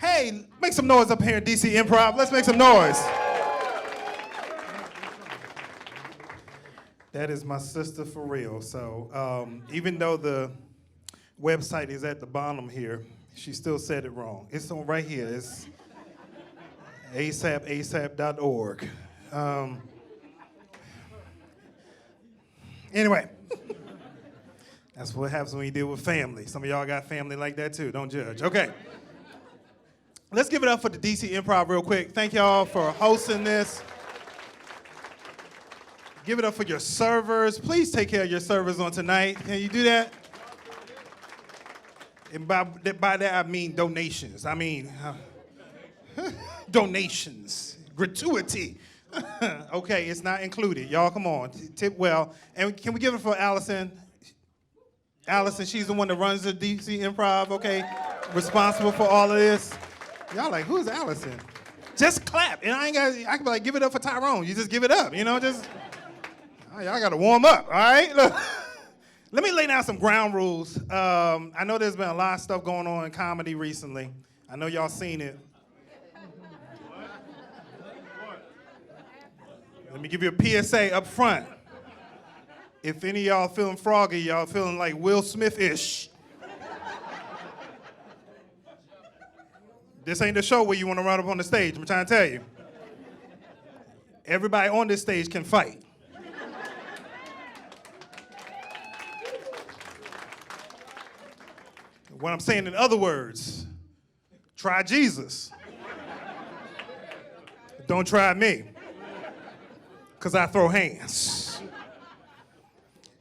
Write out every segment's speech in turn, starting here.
Hey, make some noise up here in DC Improv. Let's make some noise. That is my sister for real. So even though the website is at the bottom here, she still said it wrong. It's on right here. It's asap.org. Anyway, that's what happens when you deal with family. Some of y'all got family like that too. Don't judge. Okay. Let's give it up for the DC Improv real quick. Thank y'all for hosting this. Give it up for your servers. Please take care of your servers on tonight. Can you do that? And by that I mean donations. I mean donations, gratuity. Okay, it's not included. Y'all, come on, tip well. And can we give it for Allison? Allison, she's the one that runs the DC Improv, okay? Responsible for all of this. Y'all like, who's Allison? Just clap. And I can be like, give it up for Tyrone. You just give it up, just, oh, y'all gotta warm up, all right? Look, let me lay down some ground rules. I know there's been a lot of stuff going on in comedy recently. I know y'all seen it. Let me give you a PSA up front. If any of y'all feeling froggy, y'all feeling like Will Smith-ish, this ain't the show where you want to run up on the stage. I'm trying to tell you. Everybody on this stage can fight. What I'm saying in other words, try Jesus. Don't try me, because I throw hands.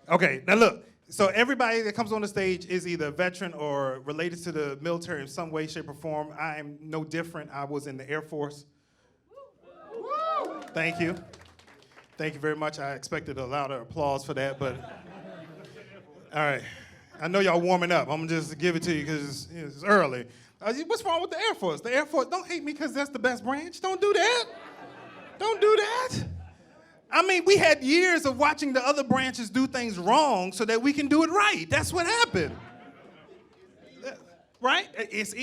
Okay, now look. So everybody that comes on the stage is either a veteran or related to the military in some way, shape, or form. I am no different. I was in the Air Force. Thank you. Thank you very much. I expected a louder applause for that, but all right. I know y'all warming up. I'm gonna just give it to you because it's early. What's wrong with the Air Force? The Air Force, don't hate me because that's the best branch. Don't do that. Don't do that. I mean, we had years of watching the other branches do things wrong so that we can do it right. That's what happened. Right?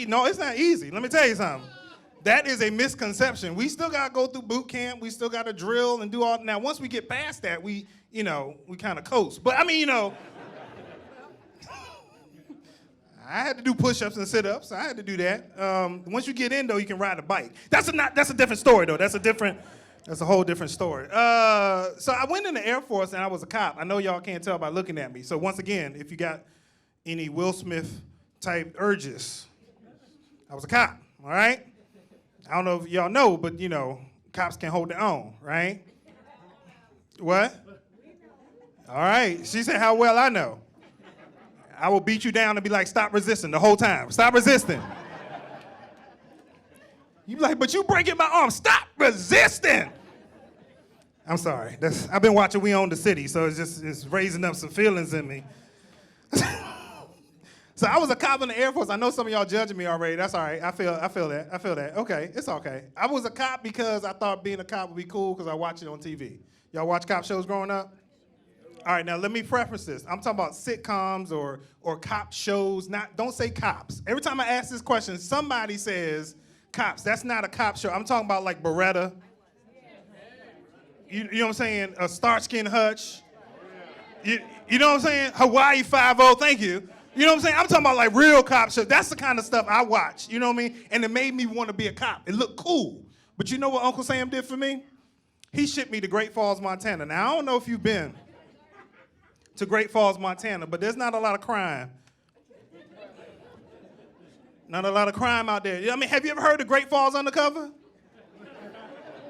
No, it's not easy. Let me tell you something. That is a misconception. We still got to go through boot camp. We still got to drill and do all. Now, once we get past that, we kind of coast. But I mean, I had to do push-ups and sit-ups. I had to do that. Once you get in, though, you can ride a bike. That's a different story, though. That's a whole different story. So I went in the Air Force and I was a cop. I know y'all can't tell by looking at me. So once again, if you got any Will Smith type urges, I was a cop, all right? I don't know if y'all know, but cops can hold their own, right? What? All right, she said how well I know. I will beat you down and be like, stop resisting the whole time. Stop resisting. You be like, but you breaking my arm. Stop resisting. I'm sorry. I've been watching We Own the City, so it's raising up some feelings in me. So I was a cop in the Air Force. I know some of y'all judging me already. That's all right. I feel that. Okay, it's okay. I was a cop because I thought being a cop would be cool because I watched it on TV. Y'all watch cop shows growing up? All right, now let me preface this. I'm talking about sitcoms or cop shows. Don't say cops. Every time I ask this question, somebody says cops. That's not a cop show. I'm talking about like Beretta. You know what I'm saying? A Starsky and Hutch. You know what I'm saying? Hawaii Five-0. Thank you. You know what I'm saying? I'm talking about like real cop shows. That's the kind of stuff I watch. You know what I mean? And it made me want to be a cop. It looked cool. But you know what Uncle Sam did for me? He shipped me to Great Falls, Montana. Now, I don't know if you've been to Great Falls, Montana, but there's not a lot of crime. Not a lot of crime out there. I mean, have you ever heard of Great Falls Undercover?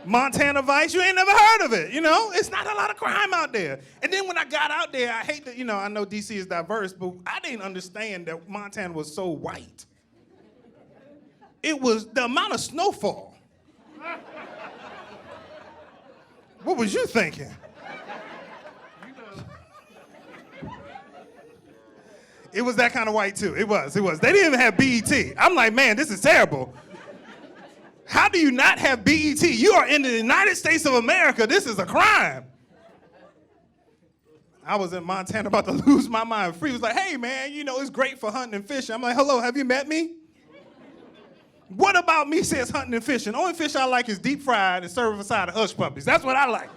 Montana Vice? You ain't never heard of it, It's not a lot of crime out there. And then when I got out there, I hate that, I know DC is diverse, but I didn't understand that Montana was so white. It was the amount of snowfall. What was you thinking? It was that kind of white, too. It was. They didn't even have BET. I'm like, man, this is terrible. How do you not have BET? You are in the United States of America. This is a crime. I was in Montana about to lose my mind. Free was like, hey, man, it's great for hunting and fishing. I'm like, hello, have you met me? What about me says hunting and fishing? The only fish I like is deep fried and served beside of hush puppies. That's what I like.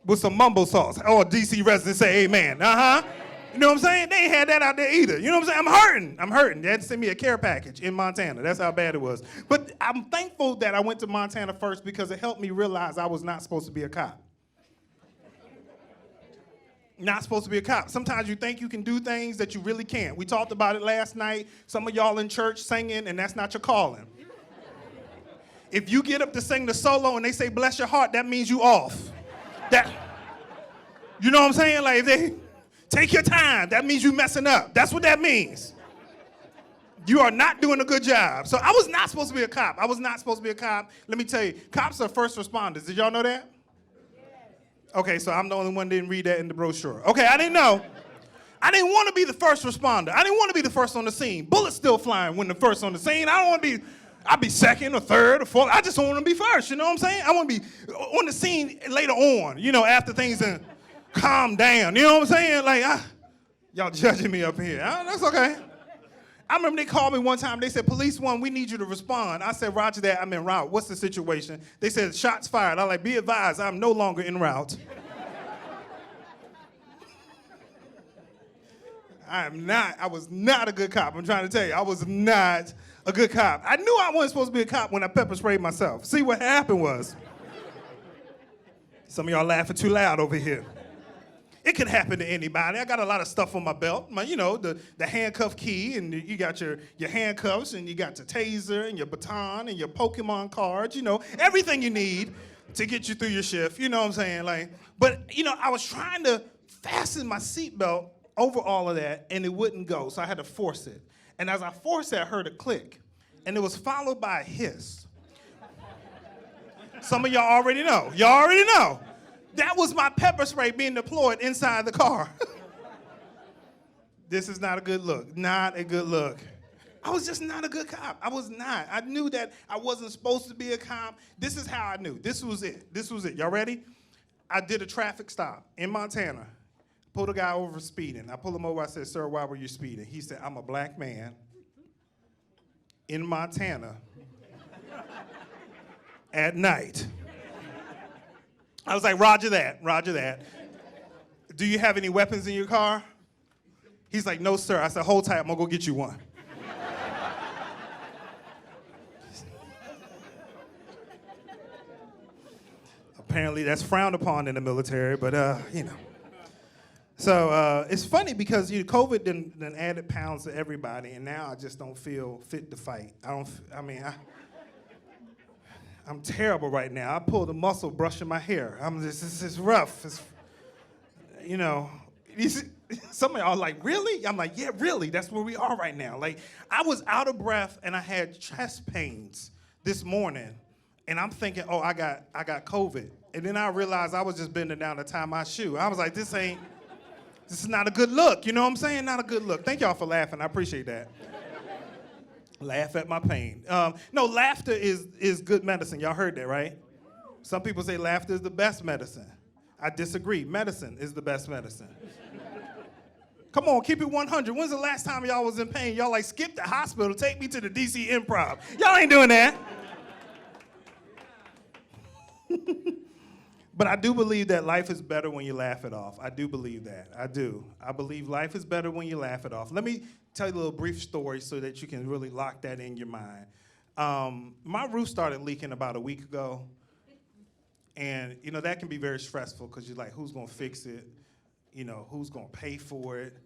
With some mumbo sauce. Or DC residents say amen. You know what I'm saying? They ain't had that out there either. You know what I'm saying? I'm hurting. They had to send me a care package in Montana. That's how bad it was. But I'm thankful that I went to Montana first because it helped me realize I was not supposed to be a cop. Not supposed to be a cop. Sometimes you think you can do things that you really can't. We talked about it last night. Some of y'all in church singing, and that's not your calling. If you get up to sing the solo and they say, bless your heart, that means you off. You know what I'm saying? Like, if they take your time, that means you messing up. That's what that means. You are not doing a good job. So I was not supposed to be a cop. I was not supposed to be a cop. Let me tell you, cops are first responders. Did y'all know that? Okay, so I'm the only one that didn't read that in the brochure. Okay, I didn't know. I didn't want to be the first responder. I didn't want to be the first on the scene. Bullets still flying when the first on the scene. I don't want to be, I'd be second or third or fourth. I just want to be first, you know what I'm saying? I want to be on the scene later on, you know, after things calm down. You know what I'm saying? Like, y'all judging me up here. That's okay. I remember they called me one time. They said, Police 1, we need you to respond. I said, Roger that, I'm en route. What's the situation? They said, shots fired. I'm like, be advised, I'm no longer en route. I was not a good cop. I'm trying to tell you, I was not a good cop. I knew I wasn't supposed to be a cop when I pepper sprayed myself. See, what happened was, some of y'all laughing too loud over here. It could happen to anybody. I got a lot of stuff on my belt. You know, the handcuff key, and you got your handcuffs, and you got your taser, and your baton, and your Pokemon cards, you know, everything you need to get you through your shift, you know what I'm saying? Like, but, you know, I was trying to fasten my seatbelt over all of that, and it wouldn't go, so I had to force it. And as I forced it, I heard a click, and it was followed by a hiss. Some of y'all already know. Y'all already know. That was my pepper spray being deployed inside the car. This is not a good look. Not a good look. I was just not a good cop. I was not. I knew that I wasn't supposed to be a cop. This is how I knew. This was it. This was it. Y'all ready? I did a traffic stop in Montana. Pulled a guy over for speeding. I pulled him over. I said, sir, why were you speeding? He said, I'm a black man in Montana at night. I was like, roger that, roger that. Do you have any weapons in your car? He's like, no, sir. I said, hold tight, I'm gonna go get you one. Apparently that's frowned upon in the military, but you know. So it's funny because COVID done added pounds to everybody, and now I just don't feel fit to fight. I'm terrible right now. I pulled a muscle brushing my hair. It's rough. It's, you know, some of y'all are like, really? I'm like, yeah, really. That's where we are right now. Like, I was out of breath and I had chest pains this morning, and I'm thinking, oh, I got COVID. And then I realized I was just bending down to tie my shoe. I was like, this is not a good look. You know what I'm saying? Not a good look. Thank y'all for laughing. I appreciate that. Laugh at my pain. No, laughter is good medicine. Y'all heard that, right? Some people say laughter is the best medicine. I disagree. Medicine is the best medicine. Come on, keep it 100. When's the last time y'all was in pain? Y'all like, skip the hospital, take me to the DC Improv. Y'all ain't doing that. But I do believe that life is better when you laugh it off. I do believe that. I do. I believe life is better when you laugh it off. Let me tell you a little brief story so that you can really lock that in your mind. My roof started leaking about a week ago. And, you know, that can be very stressful because you're like, who's going to fix it? You know, who's going to pay for it?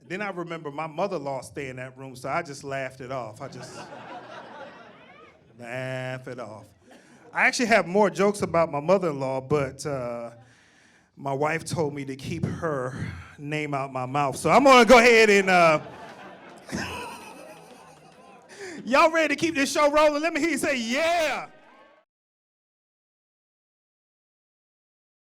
Then I remember my mother-in-law stayed in that room, so I just laughed it off. I just laugh it off. I actually have more jokes about my mother-in-law, but my wife told me to keep her name out my mouth. So I'm going to go ahead and... Y'all ready to keep this show rolling? Let me hear you say, yeah.